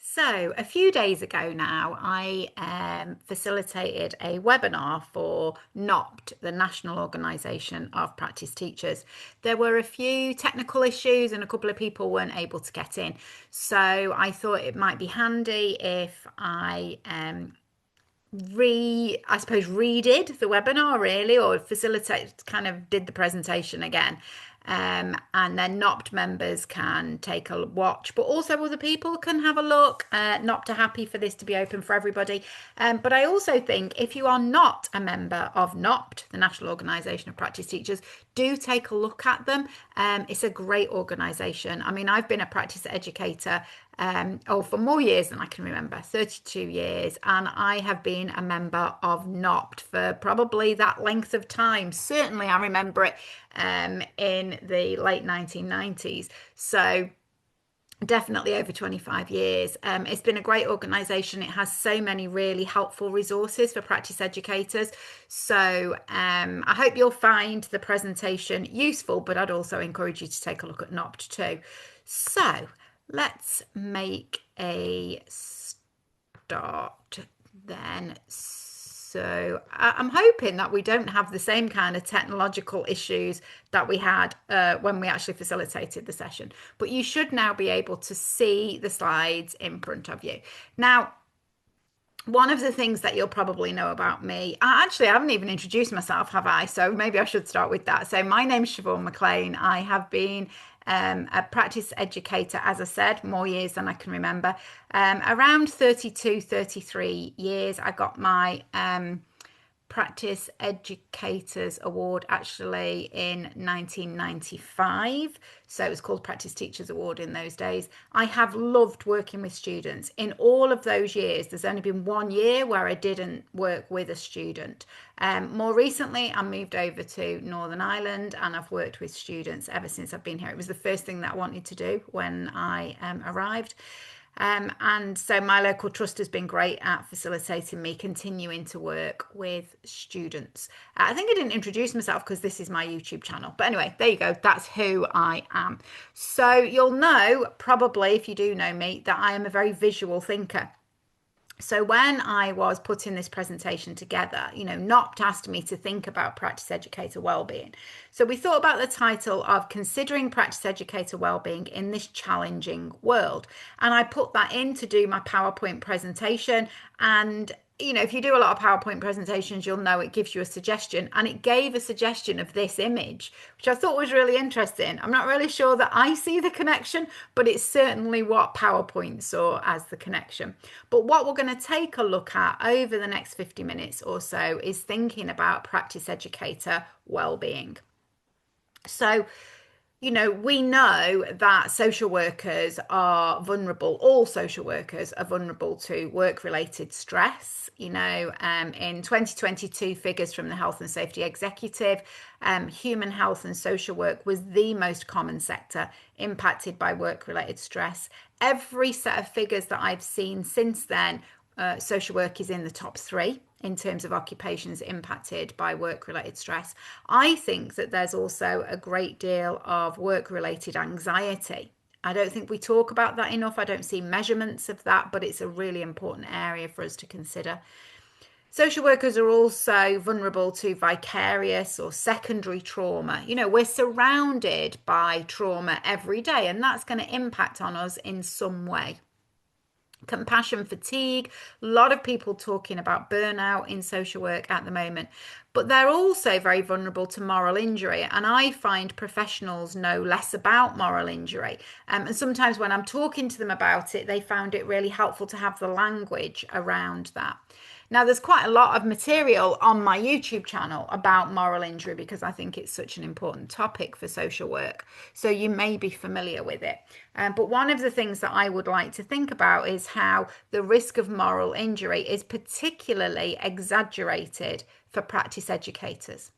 So, a few days ago now, I facilitated a webinar for NOPT, the National Organisation of Practice Teachers. There were a few technical issues and a couple of people weren't able to get in. So, I thought it might be handy if I redid the webinar really, or did the presentation again. And then NOPT members can take a watch, but also other people can have a look. NOPT are happy for this to be open for everybody. But I also think if you are not a member of NOPT, the National Organisation of Practice Teachers, do take a look at them. It's a great organisation. I mean, I've been a practice educator for more years than I can remember, 32 years, and I have been a member of NOPT for probably that length of time. Certainly, I remember it in the late 1990s. So definitely over 25 years. It's been a great organisation. It has so many really helpful resources for practice educators. So I hope you'll find the presentation useful, but I'd also encourage you to take a look at NOPT too. So let's make a start then. So I'm hoping that we don't have the same kind of technological issues that we had when we actually facilitated the session. But you should now be able to see the slides in front of you. Now, one of the things that you'll probably know about me, actually, I haven't even introduced myself, have I? So maybe I should start with that. So my name's Siobhan McLean. I have been a practice educator, as I said, more years than I can remember. Around 32, 33 years, I got my Practice Educators Award actually in 1995. So it was called Practice Teachers Award in those days. I have loved working with students. In all of those years, there's only been 1 year where I didn't work with a student. More recently, I moved over to Northern Ireland and I've worked with students ever since I've been here. It was the first thing that I wanted to do when I arrived. And so my local trust has been great at facilitating me continuing to work with students. I think I didn't introduce myself because this is my YouTube channel. But anyway, there you go. That's who I am. So you'll know, probably if you do know me, that I am a very visual thinker. So when I was putting this presentation together, NOPT asked me to think about practice educator wellbeing. So we thought about the title of Considering Practice Educator Wellbeing in This Challenging World. And I put that in to do my PowerPoint presentation. And if you do a lot of PowerPoint presentations, you'll know it gives you a suggestion. And it gave a suggestion of this image, which I thought was really interesting. I'm not really sure that I see the connection, but it's certainly what PowerPoint saw as the connection. But what we're going to take a look at over the next 50 minutes or so is thinking about practice educator well-being. So, we know that social workers are vulnerable, all social workers are vulnerable to work-related stress. In 2022 figures from the Health and Safety Executive, human health and social work was the most common sector impacted by work-related stress. Every set of figures that I've seen since then, social work is in the top 3 in terms of occupations impacted by work-related stress. I think that there's also a great deal of work-related anxiety. I don't think we talk about that enough. I don't see measurements of that, but it's a really important area for us to consider. Social workers are also vulnerable to vicarious or secondary trauma. We're surrounded by trauma every day, and that's going to impact on us in some way. Compassion fatigue, a lot of people talking about burnout in social work at the moment, but they're also very vulnerable to moral injury. And I find professionals know less about moral injury. And sometimes when I'm talking to them about it, they found it really helpful to have the language around that. Now, there's quite a lot of material on my YouTube channel about moral injury because I think it's such an important topic for social work. So you may be familiar with it. But one of the things that I would like to think about is how the risk of moral injury is particularly exaggerated for practice educators.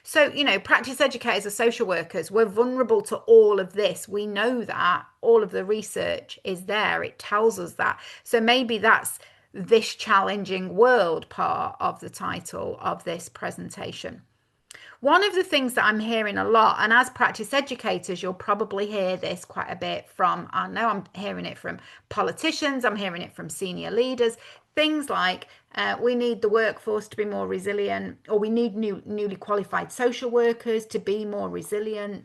So, practice educators are social workers. We're vulnerable to all of this. We know that. All of the research is there. It tells us that. So maybe that's this challenging world part of the title of this presentation. One of the things that I'm hearing a lot, and as practice educators, you'll probably hear this quite a bit from, I know I'm hearing it from politicians, I'm hearing it from senior leaders, things like we need the workforce to be more resilient, or we need newly qualified social workers to be more resilient.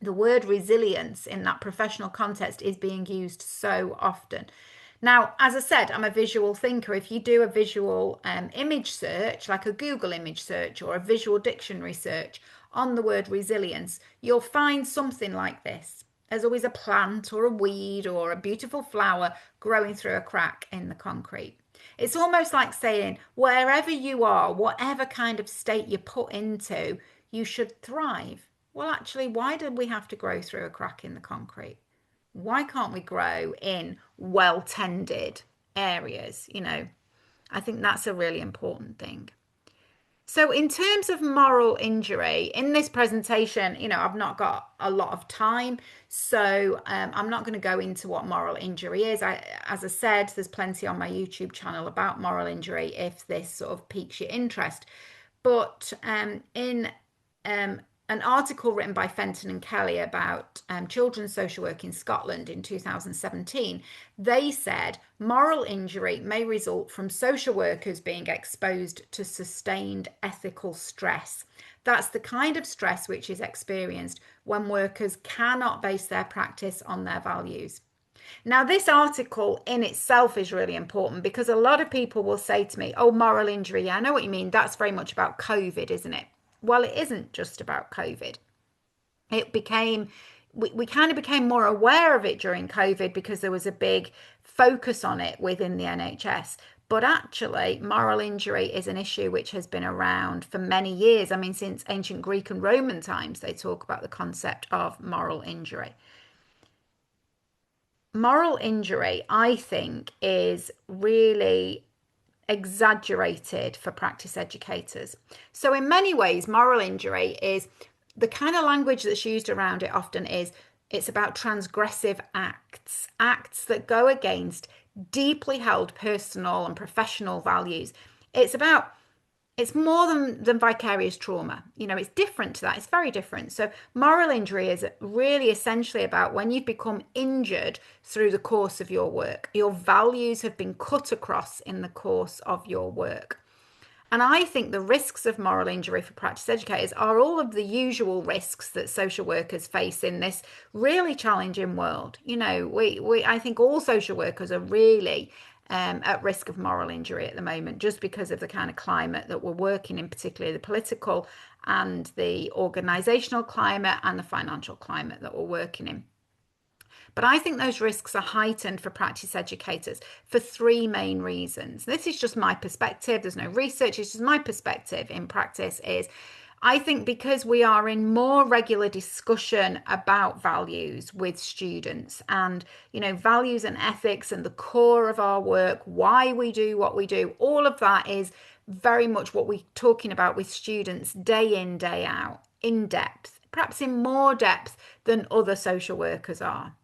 The word resilience in that professional context is being used so often. Now, as I said, I'm a visual thinker. If you do a visual image search, like a Google image search or a visual dictionary search on the word resilience, you'll find something like this. There's always a plant or a weed or a beautiful flower growing through a crack in the concrete. It's almost like saying, wherever you are, whatever kind of state you're put into, you should thrive. Well, actually, why did we have to grow through a crack in the concrete? Why can't we grow in well tended areas? I think that's a really important thing. So, in terms of moral injury, in this presentation, I've not got a lot of time, so I'm not going to go into what moral injury is. As I said, there's plenty on my YouTube channel about moral injury if this sort of piques your interest. But in an article written by Fenton and Kelly about children's social work in Scotland in 2017, they said moral injury may result from social workers being exposed to sustained ethical stress. That's the kind of stress which is experienced when workers cannot base their practice on their values. Now, this article in itself is really important because a lot of people will say to me, oh, moral injury, yeah, I know what you mean. That's very much about COVID, isn't it? Well, it isn't just about COVID. It became, we kind of became more aware of it during COVID because there was a big focus on it within the NHS. But actually, moral injury is an issue which has been around for many years. I mean, since ancient Greek and Roman times, they talk about the concept of moral injury. Moral injury, I think, is really exaggerated for practice educators. So, in many ways, moral injury is the kind of language that's used around it often is it's about transgressive acts, acts that go against deeply held personal and professional values. It's about it's more than vicarious trauma. It's different to that. It's very different. So moral injury is really essentially about when you've become injured through the course of your work. Your values have been cut across in the course of your work. And I think the risks of moral injury for practice educators are all of the usual risks that social workers face in this really challenging world. I think all social workers are really at risk of moral injury at the moment, just because of the kind of climate that we're working in, particularly the political and the organisational climate and the financial climate that we're working in. But I think those risks are heightened for practice educators for three main reasons. This is just my perspective. There's no research. It's just my perspective in practice is I think because we are in more regular discussion about values with students and, values and ethics and the core of our work, why we do what we do, all of that is very much what we're talking about with students day in, day out, in depth, perhaps in more depth than other social workers are.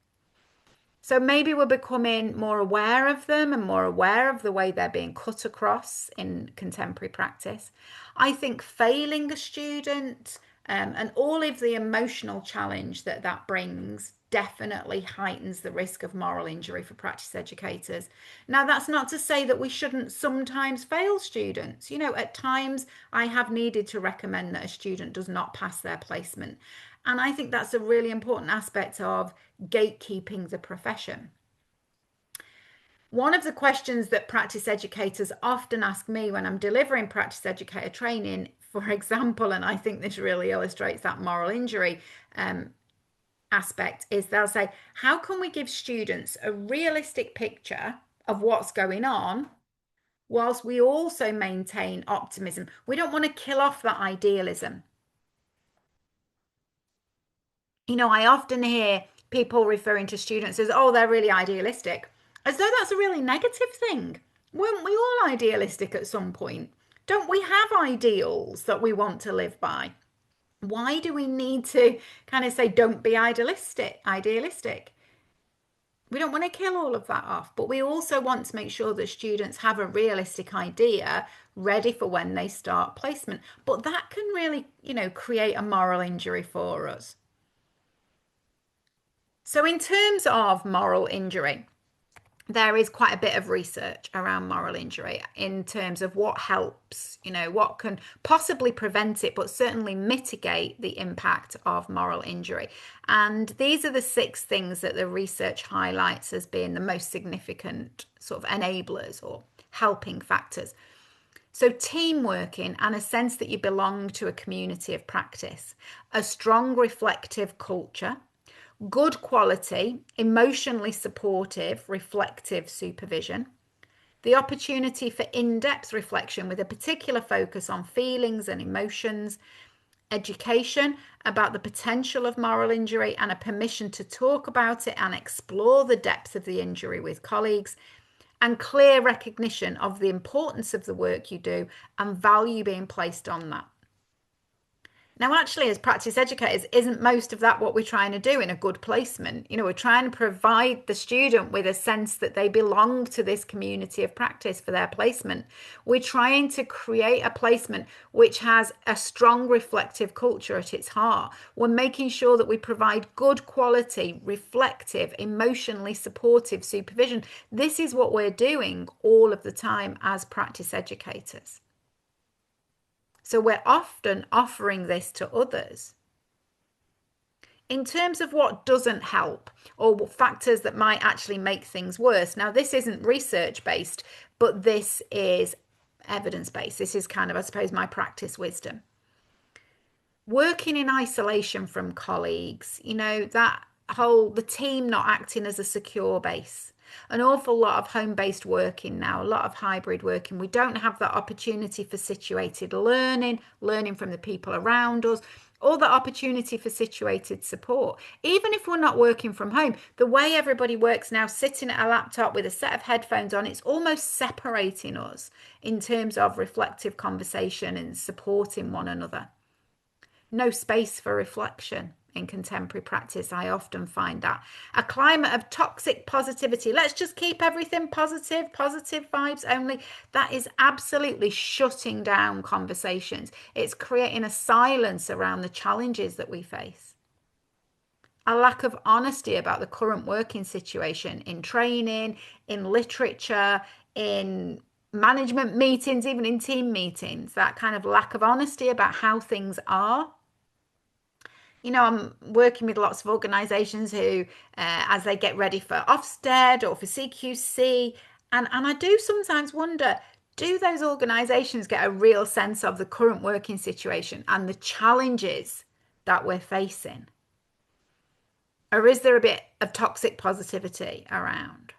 So maybe we're becoming more aware of them and more aware of the way they're being cut across in contemporary practice. I think failing a student and all of the emotional challenge that brings definitely heightens the risk of moral injury for practice educators. Now, that's not to say that we shouldn't sometimes fail students. At times I have needed to recommend that a student does not pass their placement. And I think that's a really important aspect of gatekeeping the profession. One of the questions that practice educators often ask me when I'm delivering practice educator training, for example, and I think this really illustrates that moral injury aspect, is they'll say, how can we give students a realistic picture of what's going on whilst we also maintain optimism? We don't want to kill off that idealism. I often hear people referring to students as, oh, they're really idealistic, as though that's a really negative thing. Weren't we all idealistic at some point? Don't we have ideals that we want to live by? Why do we need to kind of say, don't be idealistic? We don't want to kill all of that off, but we also want to make sure that students have a realistic idea ready for when they start placement. But that can really, create a moral injury for us. So, in terms of moral injury, there is quite a bit of research around moral injury in terms of what helps, what can possibly prevent it, but certainly mitigate the impact of moral injury. And these are the 6 things that the research highlights as being the most significant sort of enablers or helping factors. So, team working and a sense that you belong to a community of practice, a strong reflective culture, good quality, emotionally supportive, reflective supervision, the opportunity for in-depth reflection with a particular focus on feelings and emotions, education about the potential of moral injury and a permission to talk about it and explore the depth of the injury with colleagues, and clear recognition of the importance of the work you do and value being placed on that. Now, actually, as practice educators, isn't most of that what we're trying to do in a good placement? We're trying to provide the student with a sense that they belong to this community of practice for their placement. We're trying to create a placement which has a strong reflective culture at its heart. We're making sure that we provide good quality, reflective, emotionally supportive supervision. This is what we're doing all of the time as practice educators. So we're often offering this to others. In terms of what doesn't help or factors that might actually make things worse, now this isn't research based, but this is evidence based. This is kind of, I suppose, my practice wisdom. Working in isolation from colleagues, that the team not acting as a secure base. An awful lot of home-based working now, a lot of hybrid working. We don't have that opportunity for situated learning from the people around us, or the opportunity for situated support. Even if we're not working from home, the way everybody works now, sitting at a laptop with a set of headphones on, it's almost separating us in terms of reflective conversation and supporting one another. No space for reflection in contemporary practice. I often find that a climate of toxic positivity. Let's just keep everything positive vibes only. That is absolutely shutting down conversations. It's creating a silence around the challenges that we face. A lack of honesty about the current working situation in training, in literature, in management meetings, even in team meetings, that kind of lack of honesty about how things are. I'm working with lots of organisations who, as they get ready for Ofsted or for CQC, and I do sometimes wonder, do those organisations get a real sense of the current working situation and the challenges that we're facing? Or is there a bit of toxic positivity around?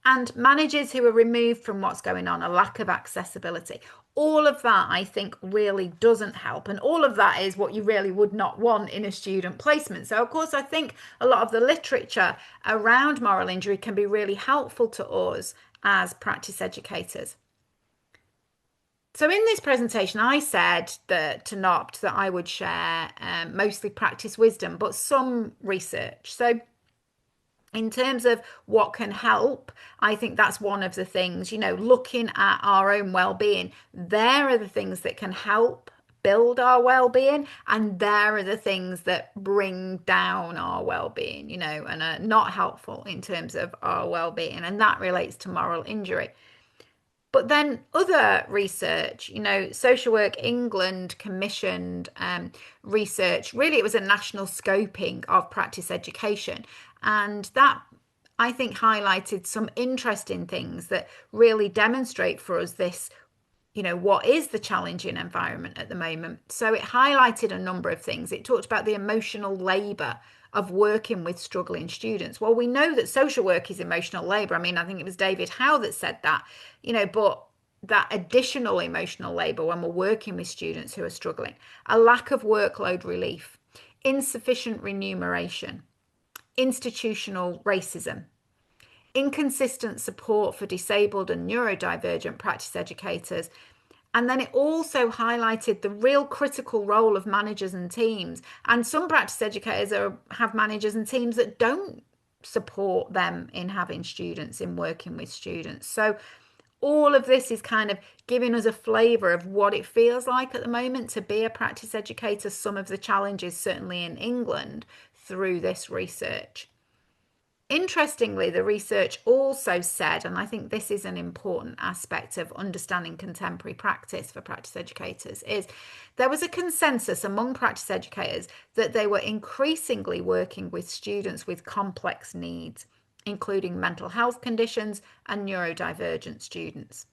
And managers who are removed from what's going on, a lack of accessibility. All of that, I think, really doesn't help. And all of that is what you really would not want in a student placement. So, of course, I think a lot of the literature around moral injury can be really helpful to us as practice educators. So in this presentation, I said that to NOPT that I would share mostly practice wisdom, but some research. So in terms of what can help, I think that's one of the things, looking at our own well-being. There are the things that can help build our well-being, and there are the things that bring down our well-being, and are not helpful in terms of our well-being, and that relates to moral injury. But then other research, Social Work England commissioned research. Really, it was a national scoping of practice education. And that, I think, highlighted some interesting things that really demonstrate for us this, what is the challenging environment at the moment. So it highlighted a number of things. It talked about the emotional labour of working with struggling students. Well, we know that social work is emotional labour. I mean, I think it was David Howe that said that, but that additional emotional labour when we're working with students who are struggling, a lack of workload relief, insufficient remuneration, institutional racism, inconsistent support for disabled and neurodivergent practice educators. And then it also highlighted the real critical role of managers and teams. And some practice educators have managers and teams that don't support them in having students, in working with students. So all of this is kind of giving us a flavour of what it feels like at the moment to be a practice educator, some of the challenges certainly in England through this research. Interestingly, the research also said, and I think this is an important aspect of understanding contemporary practice for practice educators, is there was a consensus among practice educators that they were increasingly working with students with complex needs, including mental health conditions and neurodivergent students.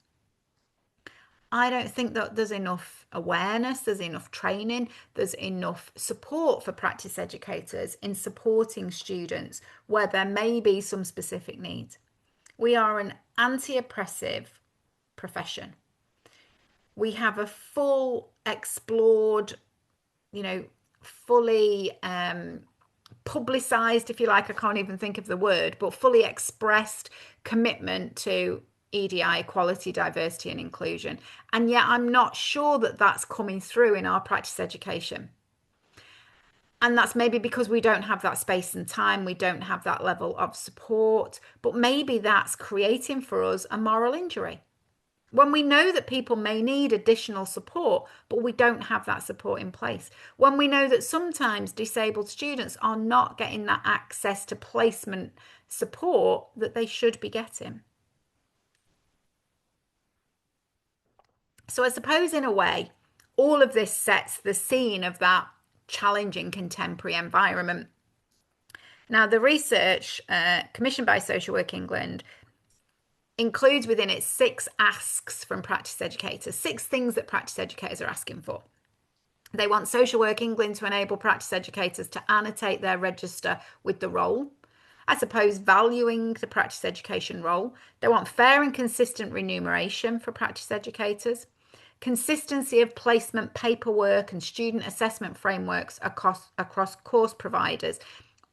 I don't think that there's enough awareness, there's enough training, there's enough support for practice educators in supporting students where there may be some specific needs. We are an anti-oppressive profession. We have a full explored, fully publicized, if you like, I can't even think of the word, but fully expressed commitment to EDI, equality, diversity, and inclusion. And yet I'm not sure that that's coming through in our practice education. And that's maybe because we don't have that space and time, we don't have that level of support, but maybe that's creating for us a moral injury. When we know that people may need additional support, but we don't have that support in place. When we know that sometimes disabled students are not getting that access to placement support that they should be getting. So I suppose in a way, all of this sets the scene of that challenging contemporary environment. Now, the research commissioned by Social Work England includes within it 6 asks from practice educators, 6 things that practice educators are asking for. They want Social Work England to enable practice educators to annotate their register with the role. I suppose valuing the practice education role. They want fair and consistent remuneration for practice educators. Consistency of placement paperwork and student assessment frameworks across course providers,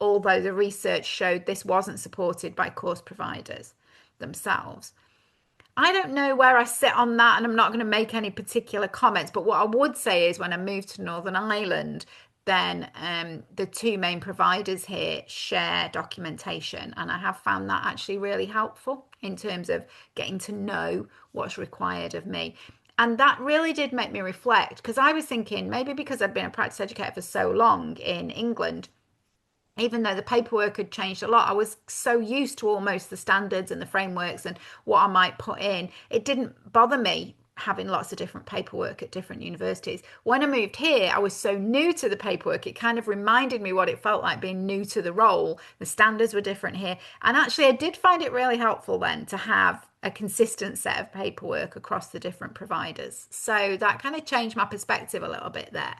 although the research showed this wasn't supported by course providers themselves. I don't know where I sit on that, and I'm not going to make any particular comments, but what I would say is when I moved to Northern Ireland, then the 2 main providers here share documentation, and I have found that actually really helpful in terms of getting to know what's required of me. And that really did make me reflect, because I was thinking maybe because I've been a practice educator for so long in England, even though the paperwork had changed a lot, I was so used to almost the standards and the frameworks and what I might put in. It didn't bother me having lots of different paperwork at different universities. When I moved here, I was so new to the paperwork, it kind of reminded me what it felt like being new to the role. The standards were different here. And actually, I did find it really helpful then to have a consistent set of paperwork across the different providers. So that kind of changed my perspective a little bit there.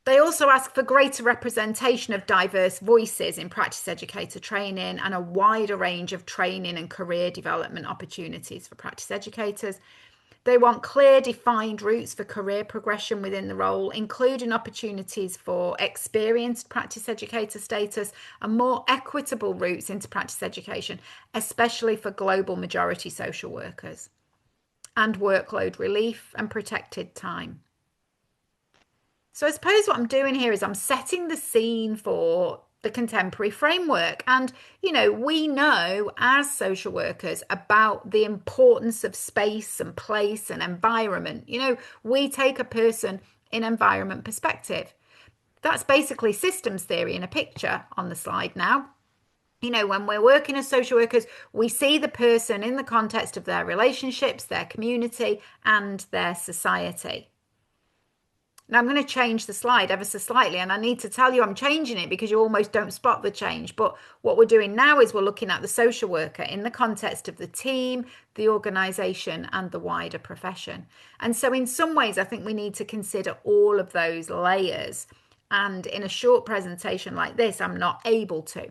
They also ask for greater representation of diverse voices in practice educator training and a wider range of training and career development opportunities for practice educators. They want clear, defined routes for career progression within the role, including opportunities for experienced practice educator status and more equitable routes into practice education, especially for global majority social workers, and workload relief and protected time. So I suppose what I'm doing here is I'm setting the scene for the contemporary framework. And, we know as social workers about the importance of space and place and environment. We take a person in environment perspective. That's basically systems theory in a picture on the slide now. When we're working as social workers, we see the person in the context of their relationships, their community, and their society. Now I'm going to change the slide ever so slightly, and I need to tell you I'm changing it because you almost don't spot the change. But what we're doing now is we're looking at the social worker in the context of the team, the organisation, and the wider profession. And so in some ways, I think we need to consider all of those layers. And in a short presentation like this, I'm not able to.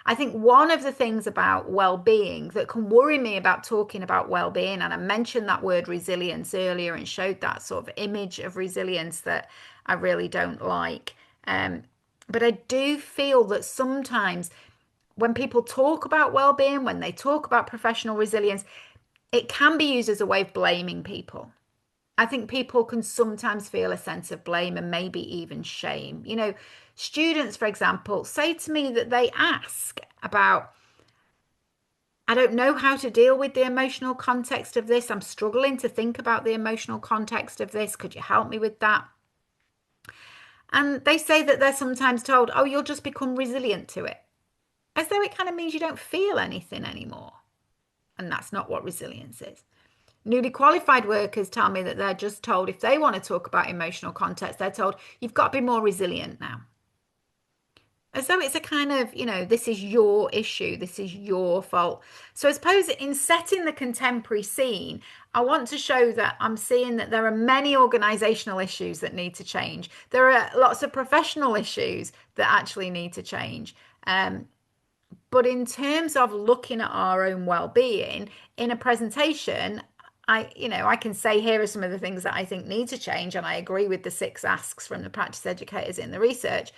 I think one of the things about well-being that can worry me about talking about well-being, and I mentioned that word resilience earlier and showed that sort of image of resilience that I really don't like. But I do feel that sometimes when people talk about well-being, when they talk about professional resilience, it can be used as a way of blaming people. I think people can sometimes feel a sense of blame and maybe even shame. Students, for example, say to me that they ask about, I don't know how to deal with the emotional context of this. I'm struggling to think about the emotional context of this. Could you help me with that? And they say that they're sometimes told, oh, you'll just become resilient to it, as though it kind of means you don't feel anything anymore. And that's not what resilience is. Newly qualified workers tell me that they're just told if they want to talk about emotional context, they're told you've got to be more resilient now. As though it's a kind of, this is your issue, this is your fault. So I suppose in setting the contemporary scene, I want to show that I'm seeing that there are many organizational issues that need to change. There are lots of professional issues that actually need to change. But in terms of looking at our own well-being in a presentation, I can say here are some of the things that I think need to change, and I agree with the 6 asks from the practice educators in the research,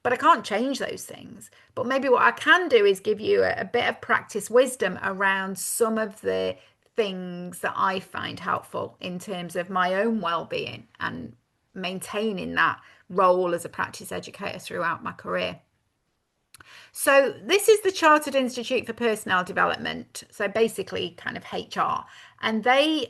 but I can't change those things. But maybe what I can do is give you a bit of practice wisdom around some of the things that I find helpful in terms of my own well-being and maintaining that role as a practice educator throughout my career. So this is the Chartered Institute for Personnel Development. So basically kind of HR. And they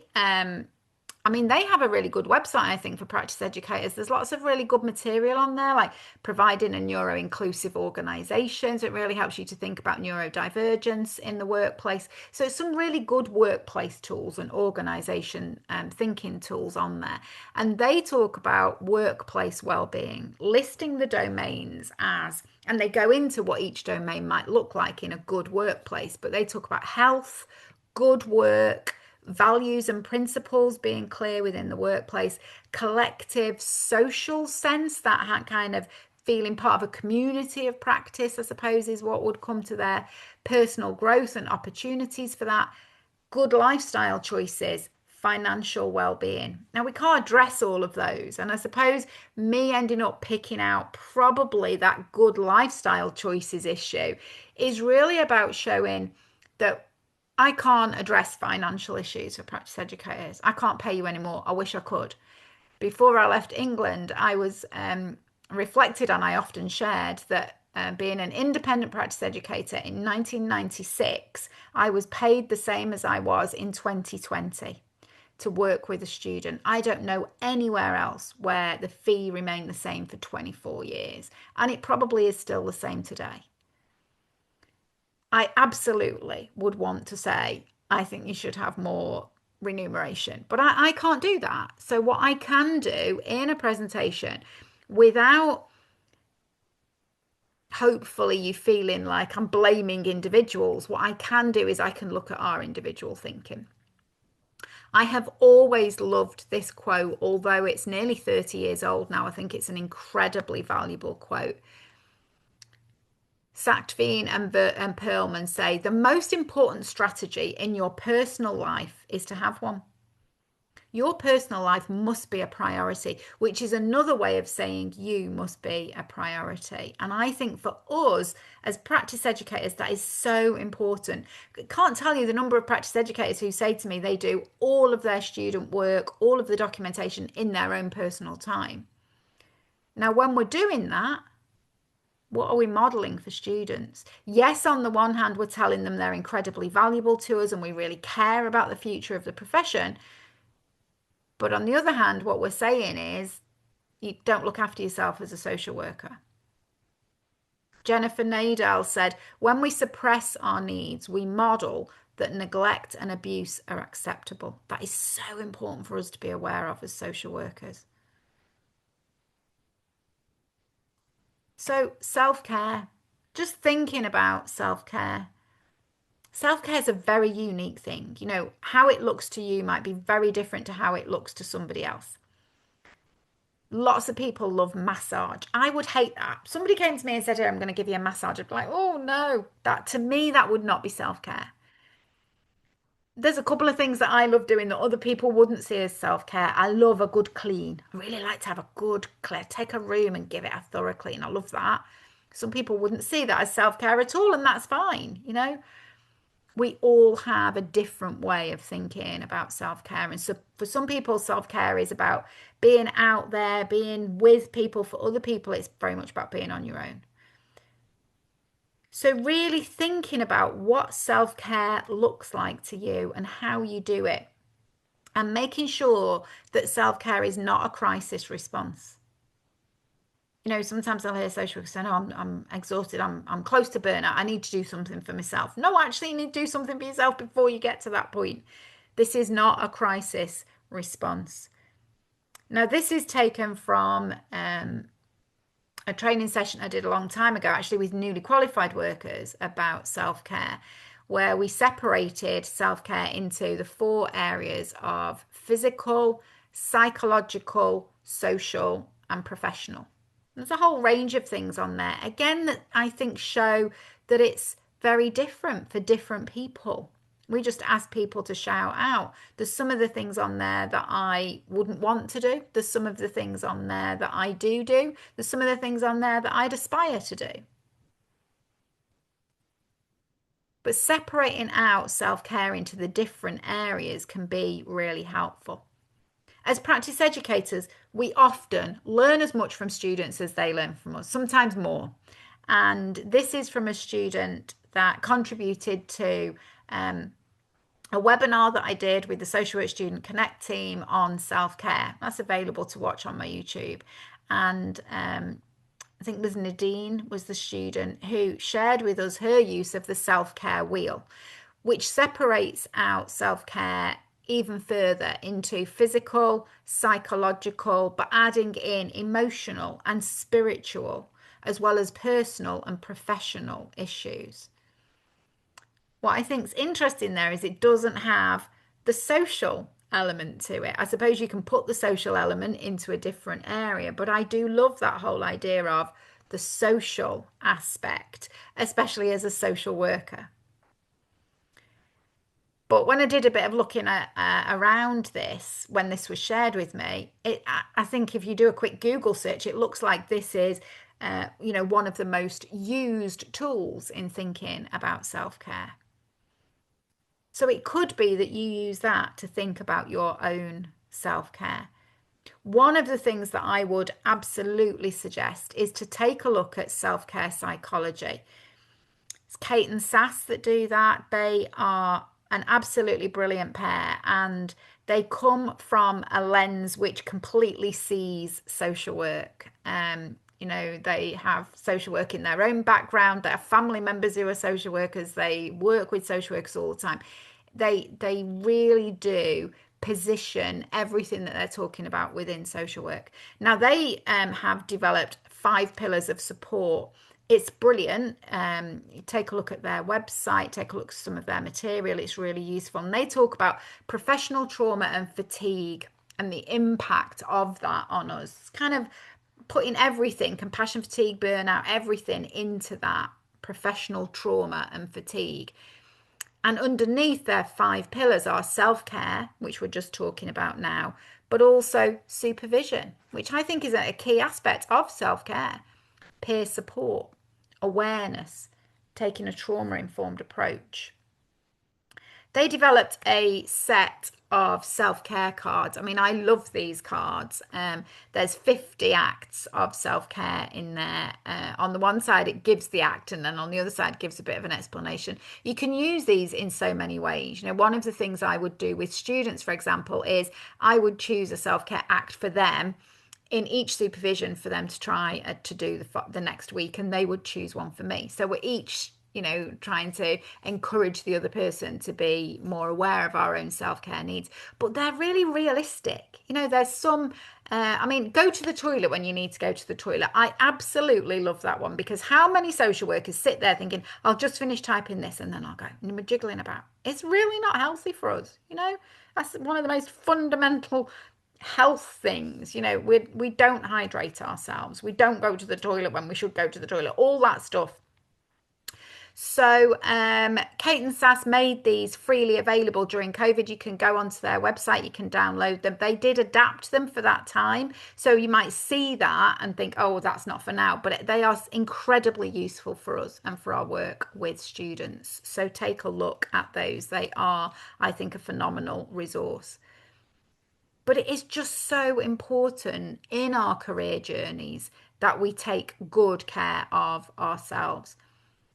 have a really good website, I think, for practice educators. There's lots of really good material on there, like providing a neuro-inclusive organisation. So it really helps you to think about neurodivergence in the workplace. So some really good workplace tools and organisation thinking tools on there. And they talk about workplace well-being, listing the domains as, and they go into what each domain might look like in a good workplace, but they talk about health, good work, values and principles being clear within the workplace, collective social sense, that kind of feeling part of a community of practice, I suppose, is what would come to their personal growth and opportunities for that, good lifestyle choices, financial well-being. Now we can't address all of those, and I suppose me ending up picking out probably that good lifestyle choices issue is really about showing that I can't address financial issues for practice educators. I can't pay you anymore. I wish I could. Before I left England, I was reflected on, I often shared that being an independent practice educator in 1996, I was paid the same as I was in 2020 to work with a student. I don't know anywhere else where the fee remained the same for 24 years, and it probably is still the same today. I absolutely would want to say, I think you should have more remuneration, but I can't do that. So what I can do in a presentation without hopefully you feeling like I'm blaming individuals, what I can do is I can look at our individual thinking. I have always loved this quote, although it's nearly 30 years old now. I think it's an incredibly valuable quote. Sacktveen and Perlman say the most important strategy in your personal life is to have one. Your personal life must be a priority, which is another way of saying you must be a priority. And I think for us as practice educators, that is so important. I can't tell you the number of practice educators who say to me they do all of their student work, all of the documentation in their own personal time. Now, when we're doing that, what are we modeling for students? Yes, on the one hand, we're telling them they're incredibly valuable to us and we really care about the future of the profession. But on the other hand, what we're saying is you don't look after yourself as a social worker. Jennifer Nadal said, when we suppress our needs, we model that neglect and abuse are acceptable. That is so important for us to be aware of as social workers. So self-care, just thinking about self-care. Self-care is a very unique thing. How it looks to you might be very different to how it looks to somebody else. Lots of people love massage. I would hate that. Somebody came to me and said, "Here, I'm going to give you a massage." I'd be like, "Oh no, that to me, that would not be self-care." There's a couple of things that I love doing that other people wouldn't see as self-care. I love a good clean. I really like to have a good clear, take a room and give it a thorough clean. I love that. Some people wouldn't see that as self-care at all, and that's fine. We all have a different way of thinking about self-care. And so for some people, self-care is about being out there, being with people. For other people, it's very much about being on your own. So, really thinking about what self care looks like to you and how you do it, and making sure that self care is not a crisis response. Sometimes I'll hear social workers saying, "Oh, I'm exhausted. I'm close to burnout. I need to do something for myself." No, actually, you need to do something for yourself before you get to that point. This is not a crisis response. Now, this is taken from a training session I did a long time ago, actually, with newly qualified workers about self care, where we separated self care into the four areas of physical, psychological, social, and professional. There's a whole range of things on there, again, that I think show that it's very different for different people. We just ask people to shout out. There's some of the things on there that I wouldn't want to do. There's some of the things on there that I do. There's some of the things on there that I'd aspire to do. But separating out self-care into the different areas can be really helpful. As practice educators, we often learn as much from students as they learn from us, sometimes more. And this is from a student that contributed to a webinar that I did with the Social Work Student Connect team on self-care. That's available to watch on my YouTube. And I think it was Nadine was the student who shared with us her use of the self-care wheel, which separates out self-care even further into physical, psychological, but adding in emotional and spiritual, as well as personal and professional issues. What I think is interesting there is it doesn't have the social element to it. I suppose you can put the social element into a different area, but I do love that whole idea of the social aspect, especially as a social worker. But when I did a bit of looking at around this, when this was shared with me, I think if you do a quick Google search, it looks like this is, one of the most used tools in thinking about self-care. So it could be that you use that to think about your own self-care. One of the things that I would absolutely suggest is to take a look at self-care psychology. It's Kate and Sass that do that. They are an absolutely brilliant pair, and they come from a lens which completely sees social work. They have social work in their own background. They have family members who are social workers. They work with social workers all the time. They really do position everything that they're talking about within social work. Now they have developed 5 pillars of support. It's brilliant. Take a look at their website, take a look at some of their material. It's really useful. And they talk about professional trauma and fatigue and the impact of that on us. It's kind of putting everything, compassion, fatigue, burnout, everything into that professional trauma and fatigue. And underneath their 5 pillars are self-care, which we're just talking about now, but also supervision, which I think is a key aspect of self-care, peer support, awareness, taking a trauma-informed approach. They developed a set of self-care cards. I mean, I love these cards. There's 50 acts of self-care in there. On the one side, it gives the act, and then on the other side, gives a bit of an explanation. You can use these in so many ways. One of the things I would do with students, for example, is I would choose a self-care act for them in each supervision for them to try to do the next week, and they would choose one for me. So we're each trying to encourage the other person to be more aware of our own self-care needs. But they're really realistic. There's some, go to the toilet when you need to go to the toilet. I absolutely love that one, because how many social workers sit there thinking, I'll just finish typing this and then I'll go. And we're jiggling about. It's really not healthy for us. That's one of the most fundamental health things. We don't hydrate ourselves. We don't go to the toilet when we should go to the toilet. All that stuff. So Kate and Sass made these freely available during COVID. You can go onto their website, you can download them. They did adapt them for that time. So you might see that and think, oh, that's not for now. But they are incredibly useful for us and for our work with students. So take a look at those. They are, I think, a phenomenal resource. But it is just so important in our career journeys that we take good care of ourselves.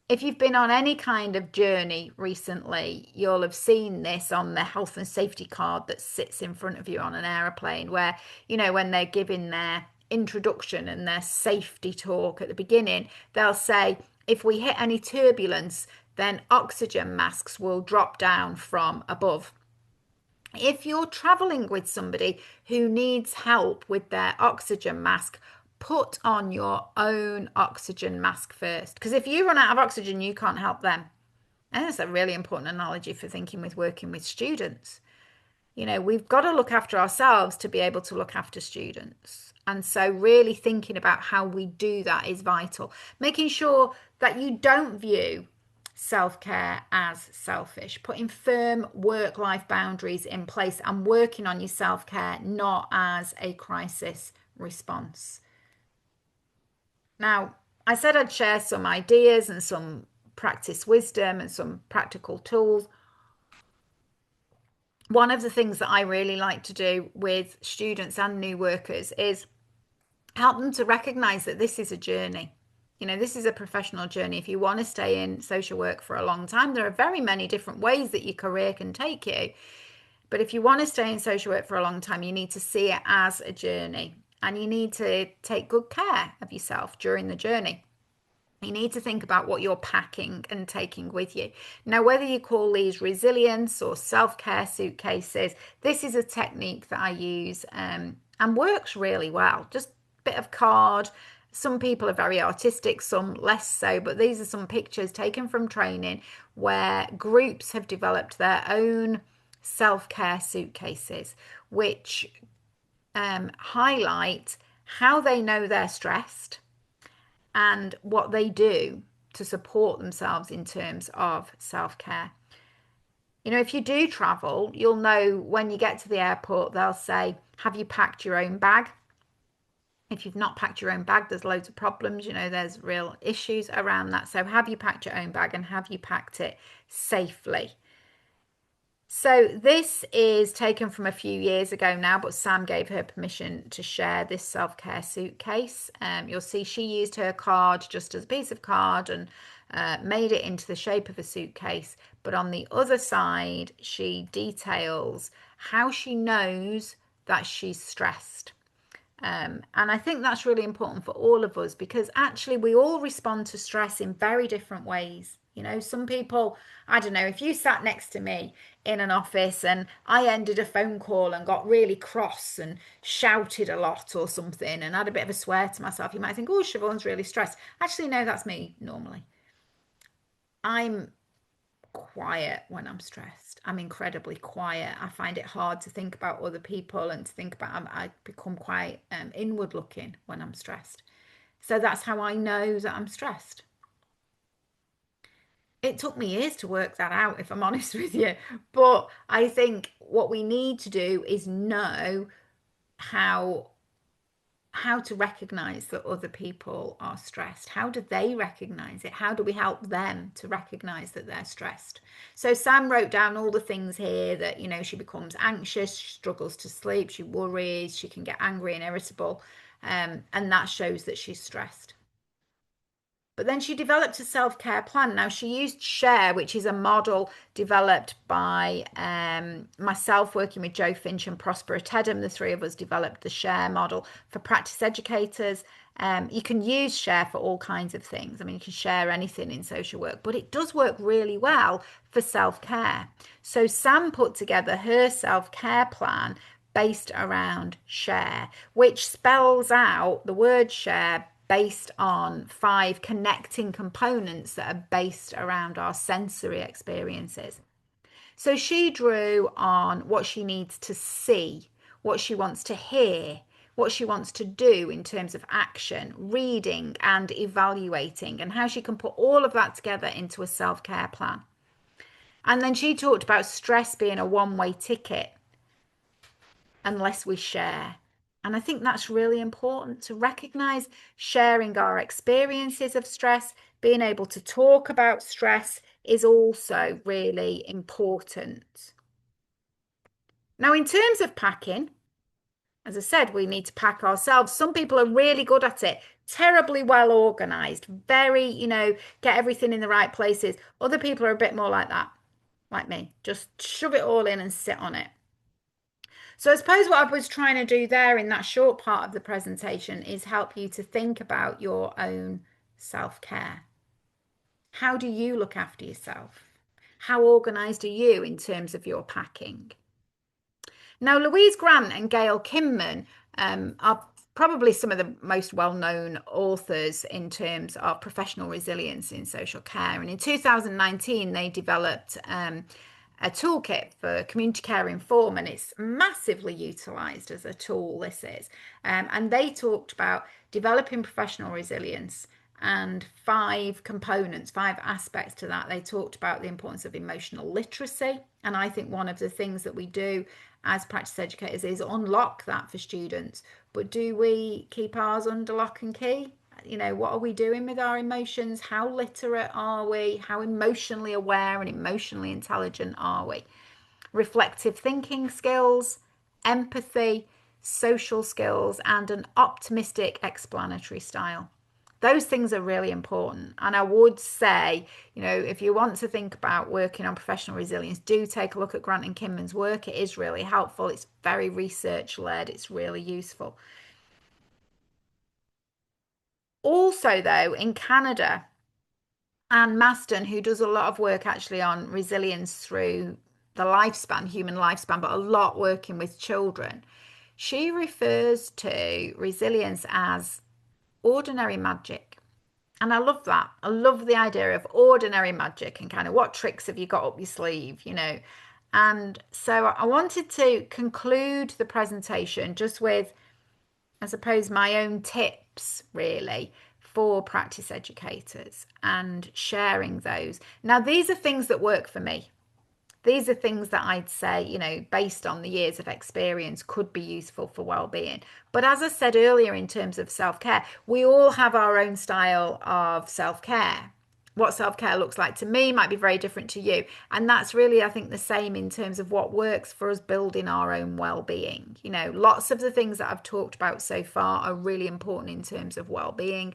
If you've been on any kind of journey recently, you'll have seen this on the health and safety card that sits in front of you on an aeroplane, where, when they're giving their introduction and their safety talk at the beginning, they'll say, if we hit any turbulence, then oxygen masks will drop down from above. If you're traveling with somebody who needs help with their oxygen mask, put on your own oxygen mask first. Because if you run out of oxygen, you can't help them. And that's a really important analogy for thinking with working with students. We've got to look after ourselves to be able to look after students. And so, really thinking about how we do that is vital. Making sure that you don't view self-care as selfish, putting firm work-life boundaries in place and working on your self-care not as a crisis response. Now, I said I'd share some ideas and some practice wisdom and some practical tools. One of the things that I really like to do with students and new workers is help them to recognize that this is a journey. This is a professional journey. If you want to stay in social work for a long time, there are very many different ways that your career can take you. But if you want to stay in social work for a long time, you need to see it as a journey, and you need to take good care of yourself during the journey. You need to think about what you're packing and taking with you. Now, whether you call these resilience or self-care suitcases, this is a technique that I use and works really well. Just a bit of card. Some people are very artistic, some less so, but these are some pictures taken from training where groups have developed their own self-care suitcases, which highlight how they know they're stressed and what they do to support themselves in terms of self-care. If you do travel, you'll know when you get to the airport, they'll say, have you packed your own bag? If you've not packed your own bag, there's loads of problems. There's real issues around that. So have you packed your own bag, and have you packed it safely? So this is taken from a few years ago now, but Sam gave her permission to share this self-care suitcase. You'll see she used her card just as a piece of card and made it into the shape of a suitcase. But on the other side, she details how she knows that she's stressed. And I think that's really important for all of us, because actually we all respond to stress in very different ways. Some people, I don't know, if you sat next to me in an office and I ended a phone call and got really cross and shouted a lot or something and had a bit of a swear to myself, you might think, oh, Siobhan's really stressed. Actually, no, that's me normally. I'm quiet when I'm stressed. I'm incredibly quiet. I find it hard to think about other people and to think about, I become quite inward looking when I'm stressed. So that's how I know that I'm stressed. It took me years to work that out, if I'm honest with you. But I think what we need to do is know how to recognize that other people are stressed. How do they recognize it? How do we help them to recognize that they're stressed? So Sam wrote down all the things here that, she becomes anxious, she struggles to sleep, she worries, she can get angry and irritable, and that shows that she's stressed. But then she developed a self-care plan. Now, she used SHARE, which is a model developed by myself working with Joe Finch and Prospera Tedham. The three of us developed the SHARE model for practice educators. You can use SHARE for all kinds of things. I mean, you can share anything in social work, but it does work really well for self-care. So Sam put together her self-care plan based around SHARE, which spells out the word SHARE based on 5 connecting components that are based around our sensory experiences. So she drew on what she needs to see, what she wants to hear, what she wants to do in terms of action, reading, and evaluating, and how she can put all of that together into a self-care plan. And then she talked about stress being a one-way ticket unless we share. And I think that's really important to recognize sharing our experiences of stress, being able to talk about stress is also really important. Now, in terms of packing, as I said, we need to pack ourselves. Some people are really good at it, terribly well organized, very, get everything in the right places. Other people are a bit more like that, like me, just shove it all in and sit on it. So I suppose what I was trying to do there in that short part of the presentation is help you to think about your own self-care. How do you look after yourself? How organized are you in terms of your packing? Now, Louise Grant and Gail Kinman are probably some of the most well-known authors in terms of professional resilience in social care. And in 2019, they developed a toolkit for community care inform, and it's massively utilized as a tool, this is. And they talked about developing professional resilience and 5 components, 5 aspects to that. They talked about the importance of emotional literacy. And I think one of the things that we do as practice educators is unlock that for students. But do we keep ours under lock and key? What are we doing with our emotions? How literate are we? How emotionally aware and emotionally intelligent are we? Reflective thinking skills, empathy, social skills, and an optimistic explanatory style. Those things are really important. And I would say, if you want to think about working on professional resilience, do take a look at Grant and Kinman's work. It is really helpful. It's very research led. It's really useful. Also, though, in Canada, Anne Maston, who does a lot of work actually on resilience through the lifespan, human lifespan, but a lot working with children, she refers to resilience as ordinary magic. And I love that. I love the idea of ordinary magic and kind of what tricks have you got up your sleeve, And so I wanted to conclude the presentation just with, I suppose, my own tips really for practice educators and sharing those. Now, these are things that work for me. These are things that I'd say, based on the years of experience, could be useful for well-being. But as I said earlier, in terms of self-care, we all have our own style of self-care. What self-care looks like to me might be very different to you. And that's really, I think, the same in terms of what works for us building our own well-being. Lots of the things that I've talked about so far are really important in terms of well-being.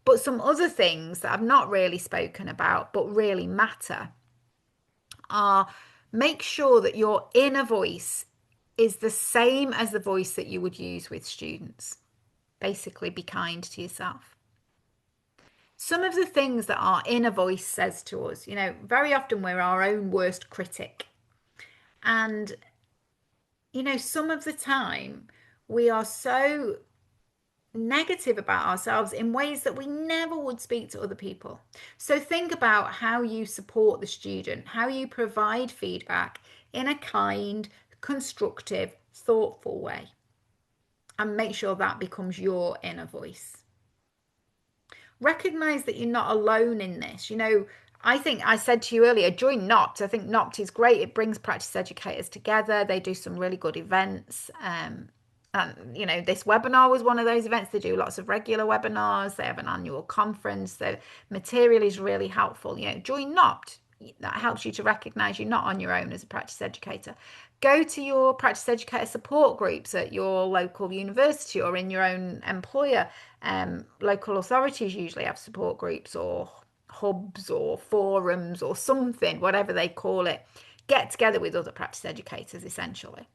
But some other things that I've not really spoken about, but really matter, are make sure that your inner voice is the same as the voice that you would use with students. Basically, be kind to yourself. Some of the things that our inner voice says to us, very often we're our own worst critic. And, some of the time we are so negative about ourselves in ways that we never would speak to other people. So think about how you support the student, how you provide feedback in a kind, constructive, thoughtful way, and make sure that becomes your inner voice. Recognize that you're not alone in this. I think I said to you earlier, join NOPT. I think NOPT is great. It brings practice educators together. They do some really good events. And, this webinar was one of those events. They do lots of regular webinars. They have an annual conference. The material is really helpful. Join NOPT. That helps you to recognize you're not on your own as a practice educator. Go to your practice educator support groups at your local university or in your own employer. Local authorities usually have support groups or hubs or forums or something, whatever they call it. Get together with other practice educators, essentially.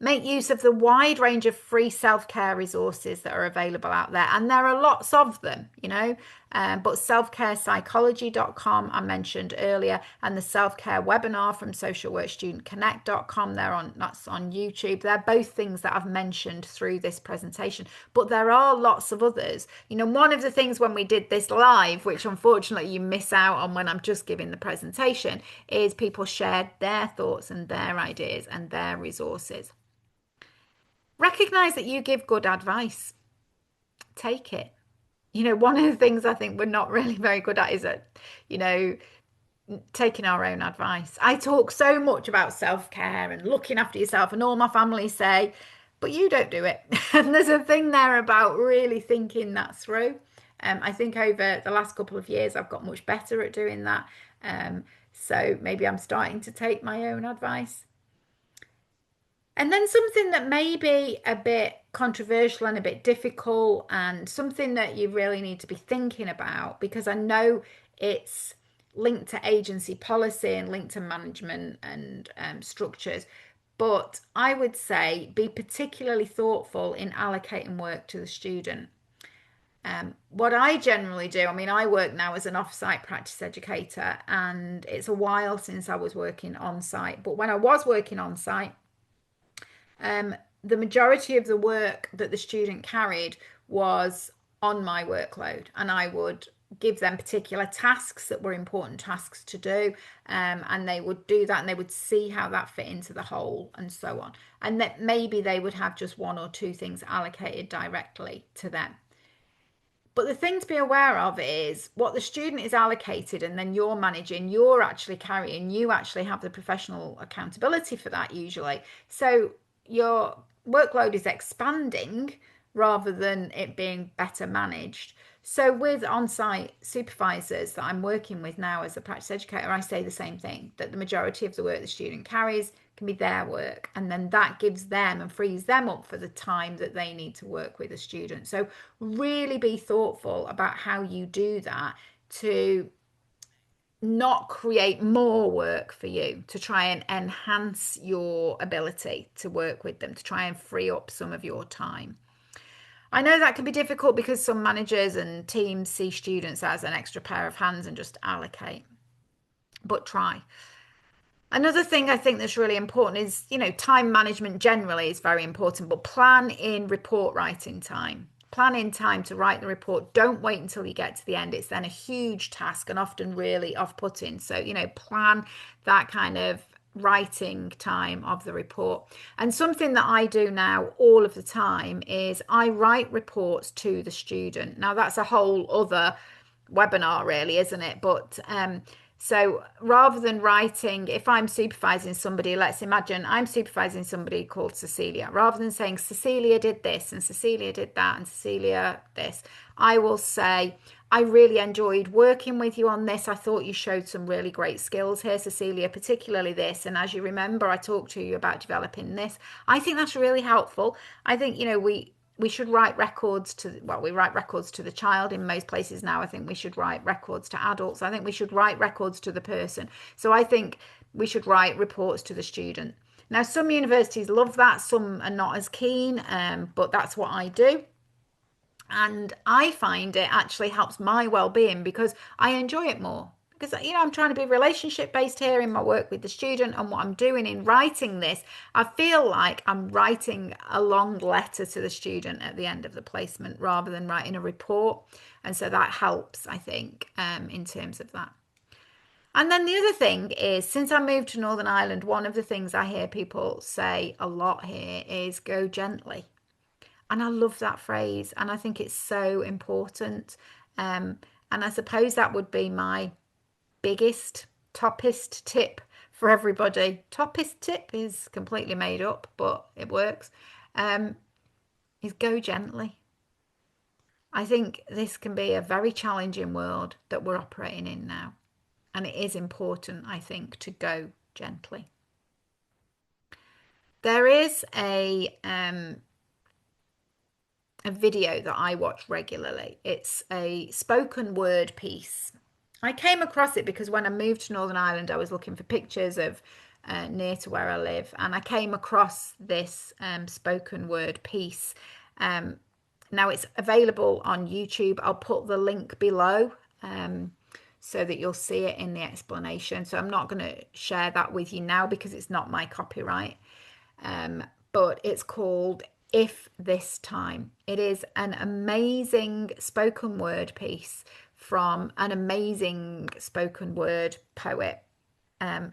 Make use of the wide range of free self-care resources that are available out there. And there are lots of them, but selfcarepsychology.com I mentioned earlier, and the self-care webinar from socialworkstudentconnect.com, that's on YouTube. They're both things that I've mentioned through this presentation, but there are lots of others. One of the things when we did this live, which unfortunately you miss out on when I'm just giving the presentation, is people shared their thoughts and their ideas and their resources. recognize that you give good advice. Take it. One of the things I think we're not really very good at is that, you know, taking our own advice. I talk so much about self-care and looking after yourself, and all my family say, but you don't do it. And there's a thing there about really thinking that through. I think over the last couple of years, I've got much better at doing that. So maybe I'm starting to take my own advice. And then something that may be a bit controversial and a bit difficult, and something that you really need to be thinking about, because I know it's linked to agency policy and linked to management and structures. But I would say be particularly thoughtful in allocating work to the student. What I generally do, I mean, I work now as an off-site practice educator, and it's a while since I was working on site. But when I was working on site, um, the majority of the work that the student carried was on my workload, and I would give them particular tasks that were important tasks to do, and they would do that and they would see how that fit into the whole and so on. And that maybe they would have just one or two things allocated directly to them. But the thing to be aware of is what the student is allocated, and then you're managing, you're actually carrying, you actually have the professional accountability for that usually. So your workload is expanding rather than it being better managed. So with on-site supervisors that I'm working with now as a practice educator, I say the same thing, that the majority of the work the student carries can be their work, and then that gives them and frees them up for the time that they need to work with a student. So really be thoughtful about how you do that to not create more work for you, to try and enhance your ability to work with them, to try and free up some of your time. I know that can be difficult because some managers and teams see students as an extra pair of hands and just allocate, but try. Another thing I think that's really important is, time management generally is very important, but plan in report writing time. Plan in time to write the report. Don't wait until you get to the end. It's then a huge task and often really off-putting. So, plan that kind of writing time of the report. And something that I do now all of the time is I write reports to the student. Now, that's a whole other webinar, really, isn't it? But so rather than writing, if I'm supervising somebody, let's imagine I'm supervising somebody called Cecilia. Rather than saying Cecilia did this and Cecilia did that and Cecilia this, I will say, I really enjoyed working with you on this. I thought you showed some really great skills here, Cecilia, particularly this. And as you remember, I talked to you about developing this. I think that's really helpful. I think, we should write records to, well, we write records to the child in most places now. I think we should write records to adults. I think we should write records to the person. So I think we should write reports to the student. Now, some universities love that, some are not as keen, but that's what I do. And I find it actually helps my well-being because I enjoy it more. Because, I'm trying to be relationship based here in my work with the student, and what I'm doing in writing this, I feel like I'm writing a long letter to the student at the end of the placement rather than writing a report. And so that helps, I think, in terms of that. And then the other thing is, since I moved to Northern Ireland, one of the things I hear people say a lot here is go gently. And I love that phrase, and I think it's so important. And I suppose that would be my biggest, toppest tip for everybody. Toppest tip is completely made up, but it works. Is go gently. I think this can be a very challenging world that we're operating in now. And it is important, I think, to go gently. There is a video that I watch regularly. It's a spoken word piece. I came across it because when I moved to Northern Ireland, I was looking for pictures of near to where I live, and I came across this spoken word piece. Now it's available on YouTube. I'll put the link below so that you'll see it in the explanation. So I'm not going to share that with you now because it's not my copyright. But it's called If This Time. It is an amazing spoken word piece from an amazing spoken word poet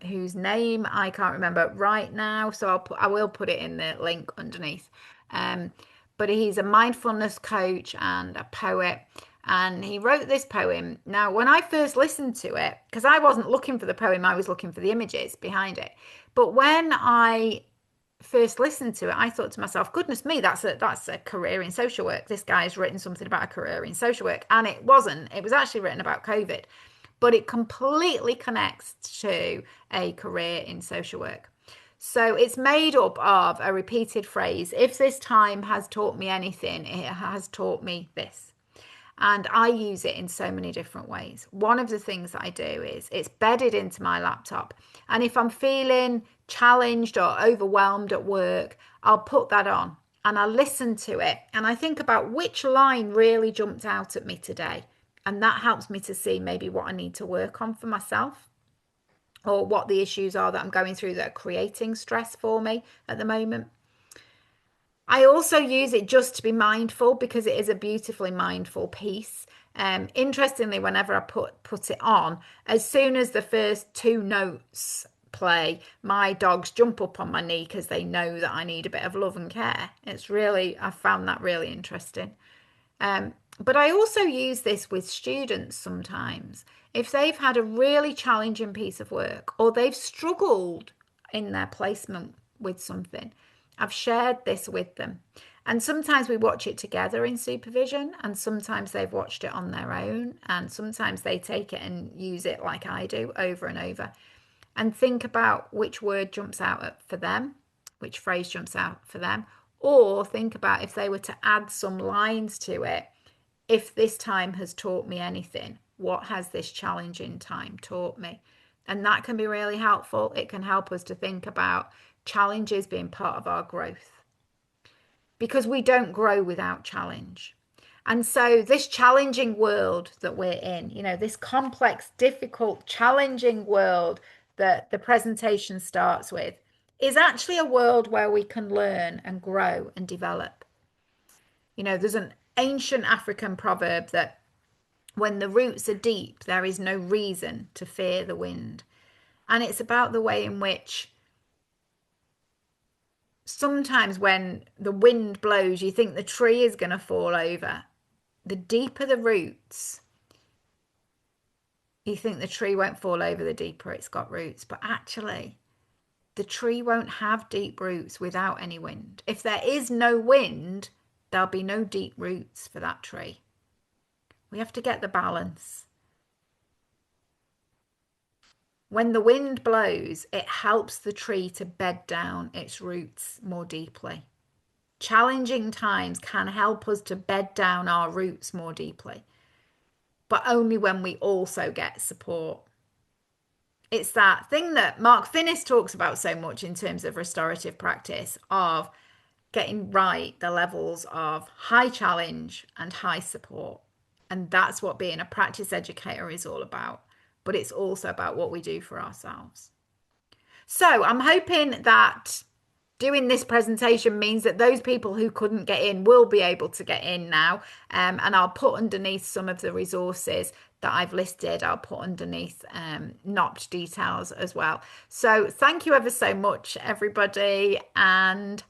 whose name I can't remember right now, so I will put it in the link underneath. But he's a mindfulness coach and a poet. And he wrote this poem. Now, when I first listened to it, because I wasn't looking for the poem, I was looking for the images behind it. But when I first listened to it, I thought to myself, goodness me, that's a career in social work. This guy has written something about a career in social work. And it wasn't. It was actually written about COVID. But it completely connects to a career in social work. So it's made up of a repeated phrase. If this time has taught me anything, it has taught me this. And I use it in so many different ways. One of the things that I do is it's bedded into my laptop. And if I'm feeling challenged or overwhelmed at work, I'll put that on and I listen to it. And I think about which line really jumped out at me today. And that helps me to see maybe what I need to work on for myself, or what the issues are that I'm going through that are creating stress for me at the moment. I also use it just to be mindful, because it is a beautifully mindful piece. Interestingly, whenever I put it on, as soon as the first two notes play, my dogs jump up on my knee because they know that I need a bit of love and care. I found that really interesting. But I also use this with students sometimes. If they've had a really challenging piece of work or they've struggled in their placement with something, I've shared this with them. And sometimes we watch it together in supervision, and sometimes they've watched it on their own, and sometimes they take it and use it like I do over and over, and think about which word jumps out for them, which phrase jumps out for them, or think about if they were to add some lines to it. If this time has taught me anything, what has this challenging time taught me? And that can be really helpful. It can help us to think about challenges being part of our growth, because we don't grow without challenge. And so this challenging world that we're in, this complex, difficult, challenging world that the presentation starts with, is actually a world where we can learn and grow and develop. There's an ancient African proverb that when the roots are deep, there is no reason to fear the wind. And it's about the way in which sometimes when the wind blows, you think the tree is going to fall over. The deeper the roots, you think the tree won't fall over the deeper it's got roots. But actually, the tree won't have deep roots without any wind. If there is no wind, there'll be no deep roots for that tree. We have to get the balance. When the wind blows, it helps the tree to bed down its roots more deeply. Challenging times can help us to bed down our roots more deeply, but only when we also get support. It's that thing that Mark Finnis talks about so much in terms of restorative practice, of getting right the levels of high challenge and high support. And that's what being a practice educator is all about. But it's also about what we do for ourselves. So I'm hoping that doing this presentation means that those people who couldn't get in will be able to get in now. And I'll put underneath some of the resources that I've listed. I'll put underneath NOPT details as well. So thank you ever so much, everybody. And